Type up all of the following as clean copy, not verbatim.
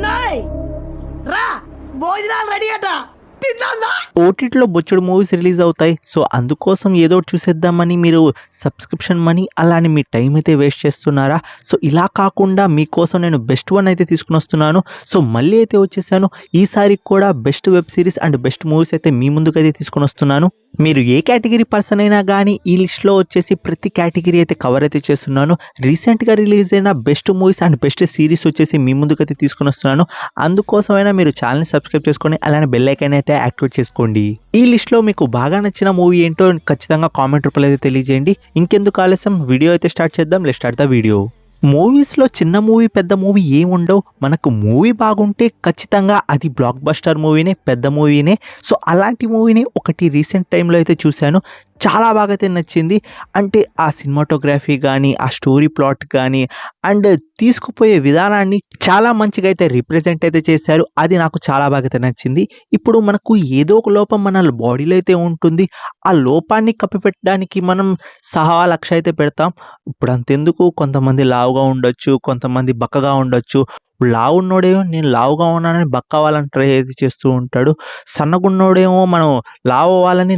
అన్నాయ్ రా భోజనాలు రెడీ అట తిందా. ఓటీటీలో బొచ్చుడు మూవీస్ రిలీజ్ అవుతాయి. సో అందుకోసం ఏదో ఒకటి చూసేద్దామని మీరు సబ్స్క్రిప్షన్ మనీ అలానే మీ టైం అయితే వేస్ట్ చేస్తున్నారా? సో ఇలా కాకుండా మీకోసం నేను బెస్ట్ వన్ అయితే తీసుకుని వస్తున్నాను. సో మళ్ళీ అయితే వచ్చేసాను. ఈసారి కూడా best web series and best movies అయితే మీ ముందుకైతే తీసుకుని వస్తున్నాను. మీరు ఏ కేటగిరీ పర్సన్ అయినా కానీ ఈ లిస్ట్లో వచ్చేసి ప్రతి కేటగిరీ అయితే కవర్ అయితే చేస్తున్నాను. రీసెంట్గా రిలీజ్ అయిన best movies and best series వచ్చేసి మీ ముందుకైతే తీసుకుని వస్తున్నాను. అందుకోసమైనా మీరు ఛానల్ని సబ్స్క్రైబ్ చేసుకొని అలానే బెల్ ఐకాన్ అయితే యాక్టివేట్ చేసుకోండి. ఈ లిస్ట్లో మీకు బాగా నచ్చిన మూవీ ఏంటో ఖచ్చితంగా కామెంట్ రూపంలో అయితే తెలియజేయండి. ఇంకెందుకు ఆలస్యం, వీడియో అయితే స్టార్ట్ చేద్దాం. Let's start the video. మూవీస్లో చిన్న మూవీ పెద్ద మూవీ ఏముండవు. మనకు మూవీ బాగుంటే ఖచ్చితంగా అది బ్లాక్ బస్టర్ మూవీనే, పెద్ద మూవీనే. సో అలాంటి మూవీని ఒకటి రీసెంట్ టైంలో అయితే చూశాను. చాలా బాగా అయితే నచ్చింది. అంటే ఆ సినిమాటోగ్రఫీ కానీ, ఆ స్టోరీ ప్లాట్ కానీ అండ్ తీసుకుపోయే విధానాన్ని చాలా మంచిగా అయితే రిప్రజెంట్ అయితే చేశారు. అది నాకు చాలా బాగా అయితే నచ్చింది. ఇప్పుడు మనకు ఏదో ఒక లోపం మన బాడీలో అయితే ఉంటుంది. ఆ లోపాన్ని కప్పిపెట్టడానికి మనం సహా లక్ష అయితే పెడతాం. ఇప్పుడు అంతెందుకు, కొంతమంది లావుగా ఉండొచ్చు, కొంతమంది బక్కగా ఉండొచ్చు. లావు ఉన్నోడేమో నేను లావుగా ఉన్నానని బక్క అవ్వాలని ట్రై అయితే చేస్తూ ఉంటాడు. సన్నగున్నోడేమో మనం లావు అవ్వాలని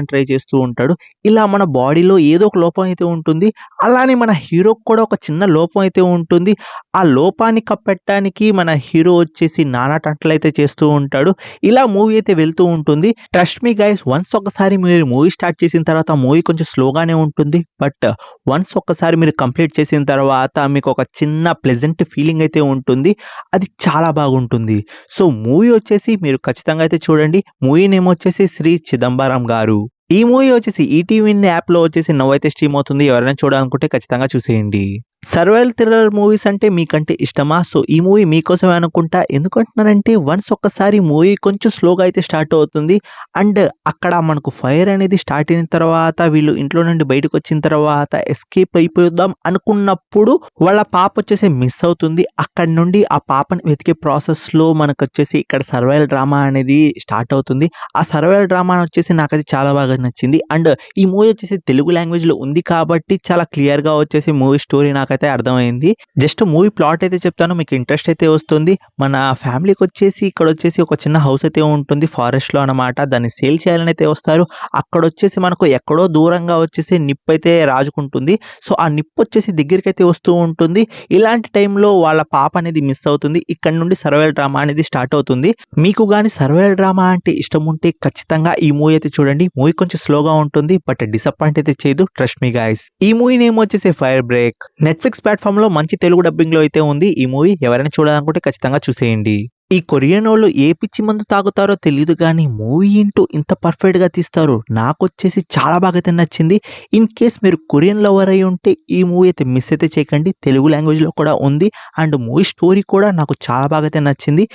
ట్రై చేస్తూ ఉంటాడు. ఇలా మన బాడీలో ఏదో ఒక లోపం అయితే ఉంటుంది. అలానే మన హీరోకి కూడా ఒక చిన్న లోపం అయితే ఉంటుంది. ఆ లోపాన్ని కప్పెట్టడానికి మన హీరో వచ్చేసి నానా టంటలు అయితే చేస్తూ ఉంటాడు. ఇలా మూవీ అయితే వెళ్తూ ఉంటుంది. ట్రస్ట్ మీ గైస్, వన్స్ ఒకసారి మీరు మూవీ స్టార్ట్ చేసిన తర్వాత మూవీ కొంచెం స్లోగానే ఉంటుంది. బట్ వన్స్ ఒక్కసారి మీరు కంప్లీట్ చేసిన తర్వాత మీకు ఒక చిన్న ప్లెజెంట్ ఫీలింగ్ అయితే ఉంటుంది. అది చాలా బాగుంటుంది. సో మూవీ వచ్చేసి మీరు ఖచ్చితంగా అయితే చూడండి. మూవీ నేమ్ వచ్చేసి శ్రీ చిదంబరం గారు. ఈ మూవీ వచ్చేసి ఈటీవీ యాప్లో వచ్చేసి నవ్వైతే స్ట్రీమ్ అవుతుంది. ఎవరైనా చూడాలనుకుంటే ఖచ్చితంగా చూసేయండి. సర్వైవల్ థ్రిల్లర్ మూవీస్ అంటే మీకంటే ఇష్టమా? సో ఈ మూవీ మీకోసమే అనుకుంటా. ఎందుకంటున్నారంటే వన్స్ ఒక్కసారి మూవీ కొంచెం స్లోగా అయితే స్టార్ట్ అవుతుంది. అండ్ అక్కడ మనకు ఫైర్ అనేది స్టార్ట్ అయిన తర్వాత వీళ్ళు ఇంట్లో నుండి బయటకు వచ్చిన తర్వాత ఎస్కేప్ అయిపోదాం అనుకున్నప్పుడు వాళ్ళ పాప వచ్చేసి మిస్ అవుతుంది. అక్కడ నుండి ఆ పాపని వెతికే ప్రాసెస్లో మనకు వచ్చేసి ఇక్కడ సర్వైవల్ డ్రామా అనేది స్టార్ట్ అవుతుంది. ఆ సర్వైవల్ డ్రామా వచ్చేసి నాకు అది చాలా బాగా నచ్చింది. అండ్ ఈ మూవీ వచ్చేసి తెలుగు లాంగ్వేజ్లో ఉంది కాబట్టి చాలా క్లియర్గా వచ్చేసి మూవీ స్టోరీ నాకైతే అర్థమైంది. జస్ట్ మూవీ ప్లాట్ అయితే చెప్తాను, మీకు ఇంట్రెస్ట్ అయితే వస్తుంది. మన ఫ్యామిలీకి వచ్చేసి ఇక్కడ వచ్చేసి ఒక చిన్న హౌస్ అయితే ఉంటుంది ఫారెస్ట్ లో అన్నమాట. దాన్ని సేల్ చేయాలని అయితే వస్తారు. అక్కడ వచ్చేసి మనకు ఎక్కడో దూరంగా వచ్చేసి నిప్పు అయితే రాజుకుంటుంది. సో ఆ నిప్పు వచ్చేసి దగ్గరికి అయితే వస్తూ ఉంటుంది. ఇలాంటి టైంలో వాళ్ళ పాప అనేది మిస్ అవుతుంది. ఇక్కడ నుండి సర్వైవల్ డ్రామా అనేది స్టార్ట్ అవుతుంది. మీకు కానీ సర్వైవల్ డ్రామా అంటే ఇష్టం ఉంటే ఖచ్చితంగా ఈ మూవీ అయితే చూడండి. మూవీ కొంచెం స్లోగా ఉంటుంది బట్ డిసప్పాయింట్ అయితే చేయదు. Trust me guys. ఈ మూవీ నేమ్ వచ్చేసి ఫైర్ బ్రేక్. నెట్ఫ్లిక్స్ ప్లాట్ఫామ్ లో మంచి తెలుగు డబ్బింగ్ లో అయితే ఉంది ఈ మూవీ. ఎవరైనా చూడాలనుకుంటే ఖచ్చితంగా చూసేయండి. ఈ కొరియన్ వాళ్ళు ఏ పిచ్చి మందు తాగుతారో తెలియదు కానీ మూవీ ఏంటో ఇంత పర్ఫెక్ట్ గా తీస్తారు. నాకు వచ్చేసి చాలా బాగా అయితే నచ్చింది. ఇన్ కేస్ మీరు కొరియన్ లవర్ అయి ఉంటే ఈ మూవీ అయితే మిస్ అయితే చేయకండి. తెలుగు లాంగ్వేజ్ లో కూడా ఉంది. అండ్ మూవీ స్టోరీ కూడా నాకు చాలా బాగా అయితే నచ్చింది.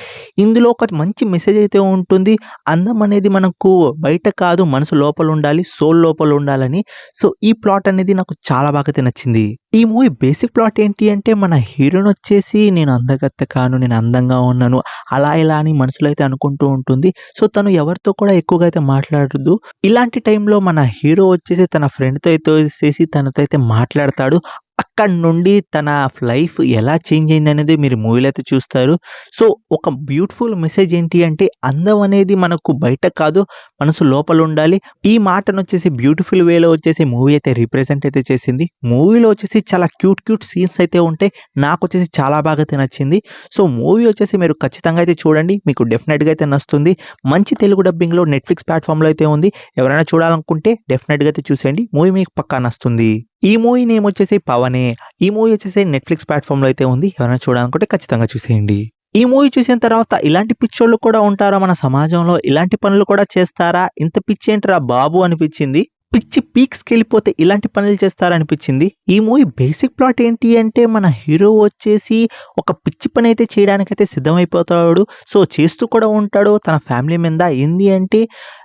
ఇందులో ఒక మంచి మెసేజ్ అయితే ఉంటుంది. అందం అనేది మనకు బయట కాదు, మనసు లోపల ఉండాలి, సోల్ లోపల ఉండాలని. సో ఈ ప్లాట్ అనేది నాకు చాలా బాగా అయితే నచ్చింది. ఈ మూవీ బేసిక్ ప్లాట్ ఏంటి అంటే మన హీరోని వచ్చేసి నేను అందగత్తె కాను, నేను అందంగా ఉన్నాను అలా ఇలా అని మనసులో అయితే అనుకుంటూ ఉంటుంది. సో తను ఎవరితో కూడా ఎక్కువగా అయితే మాట్లాడదు. ఇలాంటి టైంలో మన హీరో వచ్చేసి తన ఫ్రెండ్తో అయితే వచ్చేసి తనతో అయితే మాట్లాడతాడు. అక్కడ నుండి తన లైఫ్ ఎలా చేంజ్ అయింది అనేది మీరు మూవీలో అయితే చూస్తారు. సో ఒక బ్యూటిఫుల్ మెసేజ్ ఏంటి అంటే అందం అనేది మనకు బయట కాదు, మనసు లోపల ఉండాలి. ఈ మాటను వచ్చేసి బ్యూటిఫుల్ వేలో వచ్చేసి మూవీ అయితే రిప్రజెంట్ అయితే చేసింది. మూవీలో వచ్చేసి చాలా క్యూట్ సీన్స్ అయితే ఉంటాయి. నాకు వచ్చేసి చాలా బాగా అయితే నచ్చింది. సో మూవీ వచ్చేసి మీరు ఖచ్చితంగా అయితే చూడండి. మీకు డెఫినెట్గా అయితే నచ్చుతుంది. మంచి తెలుగు డబ్బింగ్లో నెట్ఫ్లిక్స్ ప్లాట్ఫామ్లో అయితే ఉంది. ఎవరైనా చూడాలనుకుంటే డెఫినెట్గా అయితే చూసేయండి. మూవీ మీకు పక్కా నచ్చుతుంది. ఈ మూవీ నేమ్ వచ్చేసి పవనే. ఈ మూవీ వచ్చేసి నెట్ఫ్లిక్స్ ప్లాట్ఫామ్ లో అయితే ఉంది. ఎవరైనా చూడాలనుకుంటే ఖచ్చితంగా చూసేయండి. ఈ మూవీ చూసిన తర్వాత ఇలాంటి పిచ్చోళ్ళు కూడా ఉంటారా మన సమాజంలో? ఇలాంటి పనులు కూడా చేస్తారా? ఇంత పిచ్చి ఏంటరా బాబు అనిపించింది. పిచ్చి పీక్స్కి వెళ్ళిపోతే ఇలాంటి పనులు చేస్తారనిపించింది. ఈ మూవీ బేసిక్ ప్లాట్ ఏంటి అంటే మన హీరో వచ్చేసి ఒక పిచ్చి పని అయితే చేయడానికైతే సిద్ధమైపోతాడు. సో చేస్తూ కూడా ఉంటాడు. తన ఫ్యామిలీ మీద ఏంది అంటే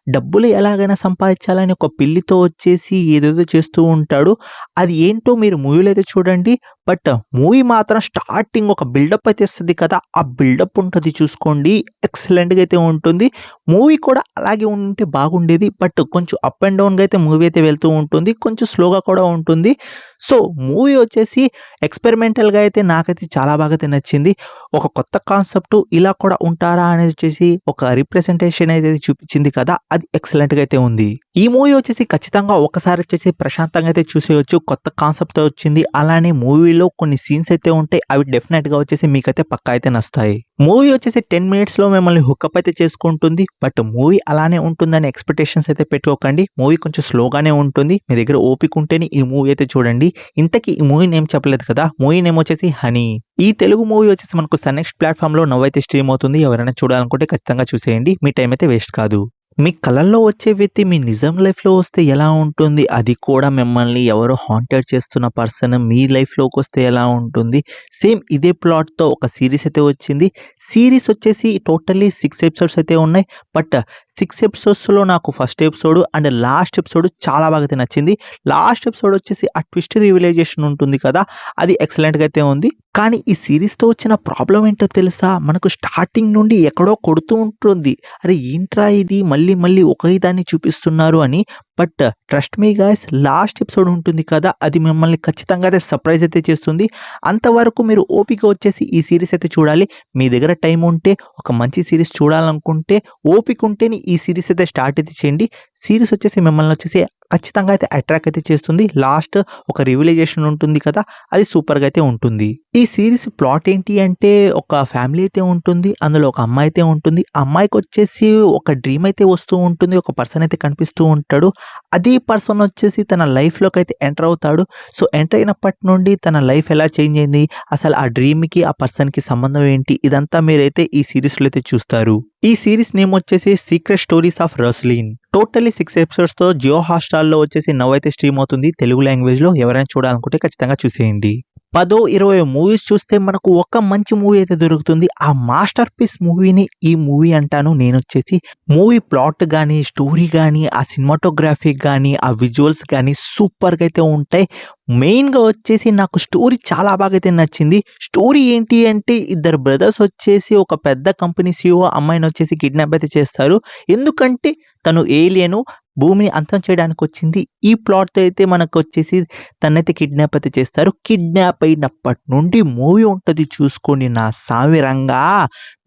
డబ్బులు ఎలాగైనా సంపాదించాలని ఒక పిల్లితో వచ్చేసి ఏదేదో చేస్తూ ఉంటాడు. అది ఏంటో మీరు మూవీలో అయితే చూడండి. బట్ మూవీ మాత్రం స్టార్టింగ్ ఒక బిల్డప్ అయితే ఇస్తది కదా! ఆ బిల్డప్ ఉంటది చూసుకోండి. ఎక్సలెంట్‌గా అయితే ఉంటుంది. మూవీ కూడా అలాగే ఉంటే బాగుండేది. బట్ కొంచెం అప్ అండ్ డౌన్‌గా అయితే మూవీ అయితే వెళ్తూ ఉంటుంది. కొంచెం స్లోగా కూడా ఉంటుంది. సో, మూవీ వచ్చేసి ఎక్స్‌పెరిమెంటల్‌గా అయితే నాకైతే చాలా బాగా అయితే నచ్చింది. ఒక కొత్త కాన్సెప్ట్ ఇలా కూడా ఉంటారా అనేది వచ్చేసి ఒక రిప్రజెంటేషన్ అయితే చూపించింది కదా! అది ఎక్సలెంట్‌గా అయితే ఉంది. ఈ మూవీ వచ్చేసి ఖచ్చితంగా ఒక్కసారి వచ్చేసి ప్రశాంతంగా అయితే చూసేయొచ్చు. కొత్త కాన్సెప్ట్‌తో వచ్చింది. అలానే మూవీలో కొన్ని సీన్స్ అయితే ఉంటాయి. అవి డెఫినెట్‌గా వచ్చేసి మీకైతే పక్కా అయితే నచ్చుతాయి. మూవీ వచ్చేసి 10 మినిట్స్‌లో మిమ్మల్ని హుకప్ అయితే చేసుకుంటుంది. బట్ మూవీ అలానే ఉంటుందని ఎక్స్‌పెక్టేషన్స్ అయితే పెట్టుకోకండి. మూవీ కొంచెం స్లోగానే ఉంటుంది. మీ దగ్గర ఓపిక ఉంటేనే ఈ మూవీ అయితే చూడండి. ఇంతకీ ఈ మూవీ నేమ్ చెప్పలేదు కదా! మూవీ నేమ్ వచ్చేసి 'హనీ'. ఈ తెలుగు మూవీ వచ్చేసి మనకు సన్ నెక్స్ట్ ప్లాట్‌ఫార్మ్‌లో నౌ అయితే స్ట్రీమ్ అవుతుంది. ఎవరైనా చూడాలనుకుంటే ఖచ్చితంగా చూసేయండి. మీ టైం అయితే వేస్ట్ కాదు. మీ కలల్లో వచ్చే వ్యక్తి మీ నిజం లైఫ్‌లో వస్తే ఎలా ఉంటుంది? అది కూడా మిమ్మల్ని ఎవరో హాంటెడ్ చేస్తున్న పర్సన్ మీ లైఫ్‌లోకి వస్తే ఎలా ఉంటుంది? సేమ్ ఇదే ప్లాట్‌తో ఒక సీరీస్ అయితే వచ్చింది. సీరీస్ వచ్చేసి టోటల్లీ 6 ఎపిసోడ్స్ అయితే ఉన్నాయి. బట్ 6 ఎపిసోడ్స్‌లో నాకు first episode and last episode చాలా బాగా అయితే నచ్చింది. లాస్ట్ ఎపిసోడ్ వచ్చేసి ఆ ట్విస్ట్ రివలైజేషన్ ఉంటుంది కదా! అది ఎక్సలెంట్‌గా అయితే ఉంది. కానీ ఈ సీరీస్‌తో వచ్చిన ప్రాబ్లమ్ ఏంటో తెలుసా? మనకు స్టార్టింగ్ నుండి ఎక్కడో కొడుతూ ఉంటుంది. అరే ఏంట్రా ఇది మళ్ళీ మళ్ళీ ఒకే దాన్ని చూపిస్తున్నారు అని. But trust me guys last episode ఉంటుంది కదా! అది మిమ్మల్ని ఖచ్చితంగా అయితే సర్ప్రైజ్ అయితే చేస్తుంది. అంతవరకు మీరు ఓపిక వచ్చేసి ఈ సీరీస్ అయితే చూడాలి. మీ దగ్గర టైం ఉంటే ఒక మంచి సీరీస్ చూడాలనుకుంటే ఓపిక ఉంటేనే ఈ సీరీస్ అయితే స్టార్ట్ అయితే చేయండి. సీరీస్ వచ్చేసి మిమ్మల్ని వచ్చేసి ఖచ్చితంగా అయితే అట్రాక్ట్ అయితే చేస్తుంది. లాస్ట్ ఒక రివలైజేషన్ ఉంటుంది కదా! అది సూపర్‌గా అయితే ఉంటుంది. ఈ సీరీస్ ప్లాట్ ఏంటి అంటే ఒక ఫ్యామిలీ అయితే ఉంటుంది. అందులో ఒక అమ్మాయి అయితే ఉంటుంది. ఆ అమ్మాయికొచ్చేసి ఒక డ్రీమ్ అయితే వస్తూ ఉంటుంది. ఒక పర్సన్ అయితే కనిపిస్తూ ఉంటాడు. అదే పర్సన్ వచ్చేసి తన లైఫ్‌లోకి అయితే ఎంటర్ అవుతాడు. సో, ఎంటర్ అయినప్పటి నుండి తన లైఫ్ ఎలా చేంజ్ అయింది? అసలు ఆ డ్రీమ్‌కి, ఆ పర్సన్‌కి సంబంధం ఏంటి? ఇదంతా మీరైతే ఈ సీరీస్‌లో అయితే చూస్తారు. ఈ సీరీస్ నేమ్ వచ్చేసి 'secret stories of Roslin'. Totally 6 ఎపిసోడ్స్‌తో జియో హాట్‌స్టార్‌లో వచ్చేసి నౌ అయితే స్ట్రీమ్ అవుతుంది తెలుగు లాంగ్వేజ్‌లో. ఎవరైనా చూడాలనుకుంటే ఖచ్చితంగా చూసేయండి. 10, 20 మూవీస్ చూస్తే మనకు ఒక మంచి మూవీ అయితే దొరుకుతుంది. ఆ మాస్టర్ పీస్ మూవీని ఈ మూవీ అంటాను నేనొచ్చేసి. మూవీ ప్లాట్ గాని, స్టోరీ గాని, ఆ సినిమాటోగ్రఫీ గాని, ఆ విజువల్స్ గాని సూపర్‌గా అయితే ఉంటాయి. మెయిన్‌గా వచ్చేసి నాకు స్టోరీ చాలా బాగా అయితే నచ్చింది. స్టోరీ ఏంటి అంటే ఇద్దరు బ్రదర్స్ వచ్చేసి ఒక పెద్ద కంపెనీ సీఈఓ అమ్మాయినొచ్చేసి కిడ్నాప్ అయితే చేస్తారు. ఎందుకంటే తను ఏలియను భూమిని అంతం చేయడానికొచ్చింది. ఈ ప్లాట్‌తో అయితే మనకొచ్చేసి తనైతే కిడ్నాప్ అయితే చేస్తారు. కిడ్నాప్ అయినప్పటి నుండి మూవీ ఉంటది చూసుకోండి నా సామి రంగా.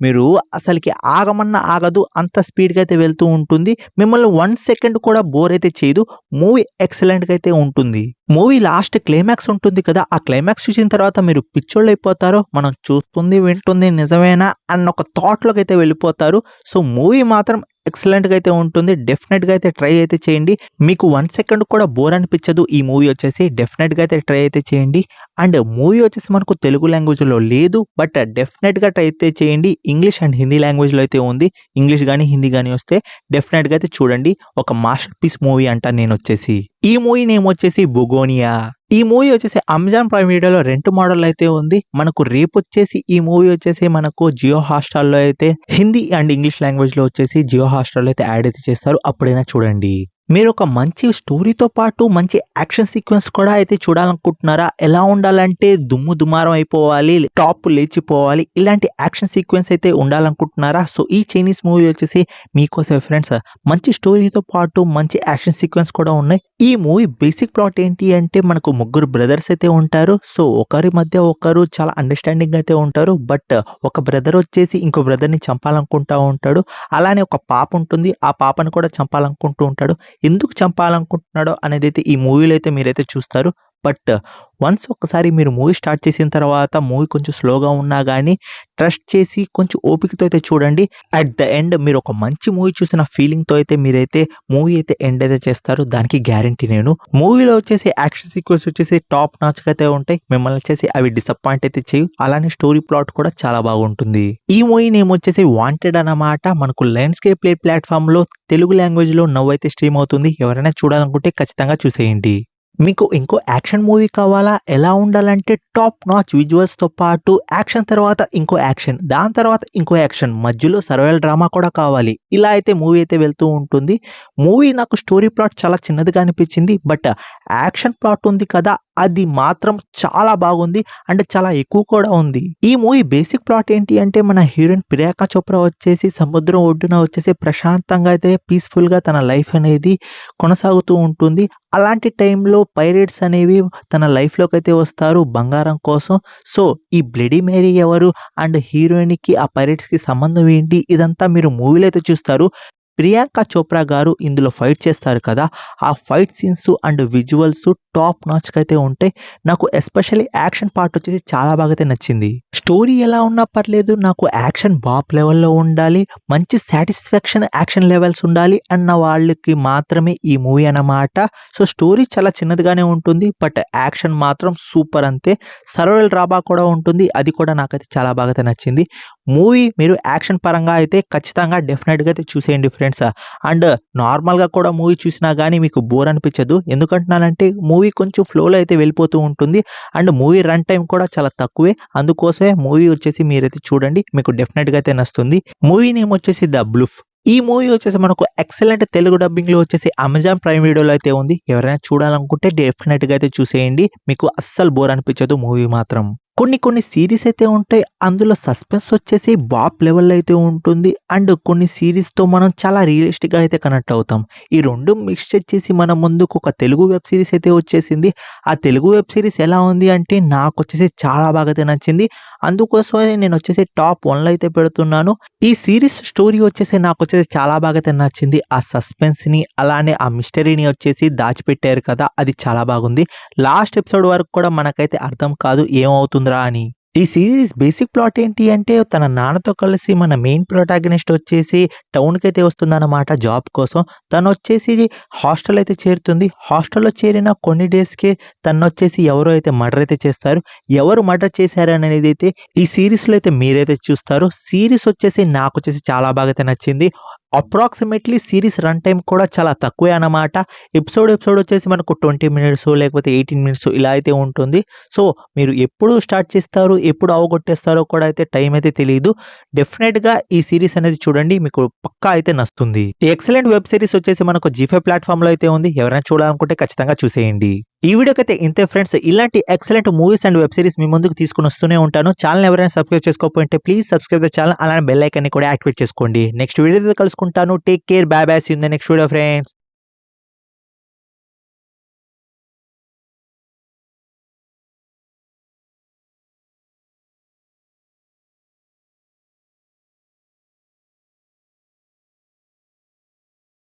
మీరు అసలకి ఆగమన్నా ఆగదు. అంత స్పీడ్‌గా అయితే వెళ్తూ ఉంటుంది. మిమ్మల్ని 1 సెకండ్ కూడా బోర్ అయితే చేయదు. మూవీ ఎక్సలెంట్‌గా అయితే ఉంటుంది. మూవీ లాస్ట్ క్లైమాక్స్ ఉంటుంది కదా! ఆ క్లైమాక్స్ చూసిన తర్వాత మీరు పిచ్చోళ్ళైపోతారు. మనం చూస్తుంది, వింటుంది నిజమేనా అన్న ఒక థాట్‌లోకి అయితే వెళ్ళిపోతారు. సో, మూవీ మాత్రం ఎక్సలెంట్‌గా అయితే ఉంటుంది. డెఫినెట్‌గా అయితే ట్రై అయితే చేయండి. మీకు 1 సెకండ్ కూడా బోర్ అనిపించదు ఈ మూవీ వచ్చేసి. డెఫినెట్‌గా అయితే ట్రై అయితే చేయండి. అండ్ మూవీ వచ్చేసి మనకు తెలుగు లాంగ్వేజ్‌లో లేదు. బట్ డెఫినెట్‌గా ట్రై అయితే చేయండి. ఇంగ్లీష్ అండ్ హిందీ లాంగ్వేజ్‌లో అయితే ఉంది. ఇంగ్లీష్ గాని, హిందీ గాని వస్తే డెఫినెట్‌గా అయితే చూడండి. ఒక మాస్టర్ పీస్ మూవీ అంటాను నేనొచ్చేసి. ఈ మూవీ నేమ్ వచ్చేసి 'బుగోనియా'. ఈ మూవీ వచ్చేసి అమెజాన్ ప్రైమ్ వీడియోలో రెంట్ మోడల్ అయితే ఉంది. మనకు రేపొచ్చేసి ఈ మూవీ వచ్చేసి మనకు జియో హాట్‌స్టార్‌లో అయితే హిందీ అండ్ ఇంగ్లీష్ లాంగ్వేజ్‌లో వచ్చేసి జియో హాట్‌స్టార్‌లో అయితే యాడ్ అయితే చేస్తారు. అప్పుడైనా చూడండి. మీరొక మంచి స్టోరీతో పాటు మంచి యాక్షన్ సీక్వెన్స్ కూడా అయితే చూడాలనుకుంటున్నారా? ఎలా ఉండాలంటే దుమ్ము దుమారం అయిపోవాలి, టాప్ లేచిపోవాలి. ఇలాంటి యాక్షన్ సీక్వెన్స్ అయితే ఉండాలనుకుంటున్నారా? సో, ఈ చైనీస్ మూవీ వచ్చేసి మీకోసమే ఫ్రెండ్స్. మంచి స్టోరీతో పాటు మంచి యాక్షన్ సీక్వెన్స్ కూడా ఉన్నాయి. ఈ మూవీ బేసిక్ ప్లాట్ ఏంటి అంటే మనకు ముగ్గురు బ్రదర్స్ అయితే ఉంటారు. సో, ఒకరి మధ్య ఒకరు చాలా అండర్‌స్టాండింగ్ అయితే ఉంటారు. బట్ ఒక బ్రదర్ వచ్చేసి ఇంకో బ్రదర్‌ని చంపాలనుకుంటా ఉంటాడు. అలానే ఒక పాప ఉంటుంది. ఆ పాపని కూడా చంపాలనుకుంటూ ఉంటాడు. ఎందుకు చంపాలనుకుంటున్నాడో అనేదైతే ఈ మూవీలో అయితే మీరైతే చూస్తారు. బట్ వన్స్ ఒక్కసారి మీరు మూవీ స్టార్ట్ చేసిన తర్వాత మూవీ కొంచెం స్లోగా ఉన్నా గానీ ట్రస్ట్ చేసి కొంచెం ఓపికతో అయితే చూడండి. అట్ ద ఎండ్ మీరు ఒక మంచి మూవీ చూసిన ఫీలింగ్‌తో అయితే మీరైతే మూవీ అయితే ఎండ్ అయితే చేస్తారు. దానికి గ్యారంటీ నేను. మూవీలో వచ్చేసి యాక్షన్ సీక్వెన్స్ వచ్చేసి టాప్ నాచ్‌గా అయితే ఉంటాయి. మిమ్మల్ని వచ్చేసి అవి డిసప్పాయింట్ అయితే చేయవు. అలానే స్టోరీ ప్లాట్ కూడా చాలా బాగుంటుంది. ఈ మూవీ నేమ్ వచ్చేసి 'వాంటెడ్' అన్నమాట. మనకు లయన్స్‌కేప్ ప్లే ప్లాట్‌ఫార్మ్‌లో తెలుగు లాంగ్వేజ్‌లో నౌ అయితే స్ట్రీమ్ అవుతుంది. ఎవరైనా చూడాలనుకుంటే ఖచ్చితంగా చూసేయండి. మీకు ఇంకో యాక్షన్ మూవీ కావాలా? ఎలా ఉండాలంటే టాప్ నాచ్ విజువల్స్‌తో పాటు యాక్షన్ తర్వాత ఇంకో యాక్షన్, దాని తర్వాత ఇంకో యాక్షన్, మధ్యలో సర్వైవల్ డ్రామా కూడా కావాలి. ఇలా అయితే మూవీ అయితే వెళ్తూ ఉంటుంది. మూవీ నాకు స్టోరీ ప్లాట్ చాలా చిన్నదిగా అనిపించింది. బట్ యాక్షన్ ప్లాట్ ఉంది కదా! అది మాత్రం చాలా బాగుంది. అండ్ చాలా ఎక్కువ కూడా ఉంది. ఈ మూవీ బేసిక్ ప్లాట్ ఏంటి అంటే మన హీరోయిన్ ప్రియాంక చోప్రా వచ్చేసి సముద్రం ఒడ్డున వచ్చేసి ప్రశాంతంగా అయితే పీస్‌ఫుల్‌గా తన లైఫ్ అనేది కొనసాగుతూ ఉంటుంది. అలాంటి టైంలో పైరేట్స్ అనేవి తన లైఫ్‌లోకైతే వస్తారు బంగారం కోసం. సో, ఈ బ్లడీ మేరీ ఎవరు? అండ్ హీరోయిన్‌కి ఆ పైరేట్స్‌కి సంబంధం ఏంటి? ఇదంతా మీరు మూవీలో అయితే చూస్తారు. ప్రియాంక చోప్రా గారు ఇందులో ఫైట్ చేస్తారు కదా! ఆ fight scenes and visuals top నాచ్‌గా అయితే ఉంటాయి. నాకు ఎస్పెషల్లీ యాక్షన్ పార్ట్ వచ్చేసి చాలా బాగా అయితే నచ్చింది. స్టోరీ ఎలా ఉన్నా పర్లేదు. నాకు యాక్షన్ బాప్ లెవెల్‌లో ఉండాలి. మంచి సాటిస్ఫాక్షన్ యాక్షన్ లెవెల్స్ ఉండాలి అన్న వాళ్ళకి మాత్రమే ఈ మూవీ అన్నమాట. సో, స్టోరీ చాలా చిన్నదిగానే ఉంటుంది. బట్ యాక్షన్ మాత్రం సూపర్ అంతే. సర్వైవల్ డ్రామా కూడా ఉంటుంది. అది కూడా నాకైతే చాలా బాగా అయితే నచ్చింది. మూవీ మీరు యాక్షన్ పరంగా అయితే ఖచ్చితంగా డెఫినిట్‌గా అయితే చూసేయండి ఫ్రెండ్స్. అండ్ నార్మల్‌గా కూడా మూవీ చూసినా గానీ మీకు బోర్ అనిపించదు. ఎందుకంటున్నానంటే మూవీ కొంచెం ఫ్లోలో అయితే వెళ్ళిపోతూ ఉంటుంది. అండ్ మూవీ రన్ టైమ్ కూడా చాలా తక్కువే. అందుకోసమే మూవీ వచ్చేసి మీరైతే చూడండి. మీకు డెఫినిట్‌గా అయితే నచ్చుతుంది. మూవీ నేమ్ వచ్చేసి 'ద బ్లూఫ్'. ఈ మూవీ వచ్చేసి మనకు ఎక్సలెంట్ తెలుగు డబ్బింగ్‌లో వచ్చేసి అమెజాన్ ప్రైమ్ వీడియోలో అయితే ఉంది. ఎవరైనా చూడాలనుకుంటే డెఫినిట్‌గా అయితే చూసేయండి. మీకు అస్సలు బోర్ అనిపించదు మూవీ మాత్రం. కొన్ని సీరీస్ అయితే ఉంటాయి. అందులో సస్పెన్స్ వచ్చేసి బాప్ లెవెల్‌లో అయితే ఉంటుంది. అండ్ కొన్ని సీరీస్‌తో మనం చాలా రియలిస్టిక్‌గా అయితే కనెక్ట్ అవుతాం. ఈ 2 మిక్స్ చేసి మన ముందుకు ఒక తెలుగు వెబ్ సీరీస్ అయితే వచ్చేసింది. ఆ తెలుగు వెబ్ సీరీస్ ఎలా ఉంది అంటే నాకొచ్చేసి చాలా బాగా అయితే నచ్చింది. అందుకోసమే నేనొచ్చేసి టాప్ 1లో అయితే పెడుతున్నాను. ఈ సీరీస్ స్టోరీ వచ్చేసి నాకొచ్చేసి చాలా బాగా అయితే నచ్చింది. ఆ సస్పెన్స్‌ని అలానే ఆ మిస్టరీని వచ్చేసి దాచిపెట్టారు కదా! అది చాలా బాగుంది. లాస్ట్ ఎపిసోడ్ వరకు కూడా మనకైతే అర్థం కాదు ఏమవుతుందిరా అని. ఈ సీరీస్ బేసిక్ ప్లాట్ ఏంటి అంటే తన నాన్నతో కలిసి మన మెయిన్ ప్రొటాగనిస్ట్ వచ్చేసి టౌన్‌కైతే వస్తుందన్నమాట జాబ్ కోసం. తనొచ్చేసి హాస్టల్ అయితే చేరుతుంది. హాస్టల్‌లో చేరిన కొన్ని డేస్‌కే తనొచ్చేసి ఎవరో అయితే మర్డర్ అయితే చేస్తారు. ఎవరు మర్డర్ చేశారనేదైతే ఈ సీరీస్‌లో అయితే మీరైతే చూస్తారు. సీరీస్ వచ్చేసి నాకొచ్చేసి చాలా బాగా అయితే నచ్చింది. అప్రాక్సిమేట్‌లీ సీరీస్ రన్ టైమ్ కూడా చాలా తక్కువే అన్నమాట. ఎపిసోడ్ వచ్చేసి మనకు 20 మినిట్స్ లేకపోతే 18 మినిట్స్ ఇలా అయితే ఉంటుంది. సో, మీరు ఎప్పుడు స్టార్ట్ చేస్తారు, ఎప్పుడు అవగొట్టేస్తారో కూడా అయితే టైం అయితే తెలీదు. డెఫినిట్‌గా ఈ సీరీస్ అనేది చూడండి. మీకు పక్కా అయితే నచ్చుతుంది. ఈ ఎక్సలెంట్ వెబ్ సీరీస్ వచ్చేసి మనకు జీ5 ప్లాట్‌ఫామ్‌లో అయితే ఉంది. ఎవరైనా చూడాలనుకుంటే ఖచ్చితంగా చూసేయండి. ఈ వీడియోకైతే ఇంతే ఫ్రెండ్స్. ఇలాంటి excellent movies and web series మీ ముందుకు తీసుకొని వస్తూనే ఉంటాను. ఛానెల్‌ని ఎవరైనా సబ్స్క్రైబ్ చేసుకోకపోతే ప్లీజ్ సబ్స్క్రైబ్ ద ఛానెల్. అలానే బెల్ ఐకాన్‌ని కూడా యాక్టివేట్ చేసుకోండి. నెక్స్ట్ వీడియోతో కలుసుకుంటాను. Take care. Bye bye. See you in the next video friends.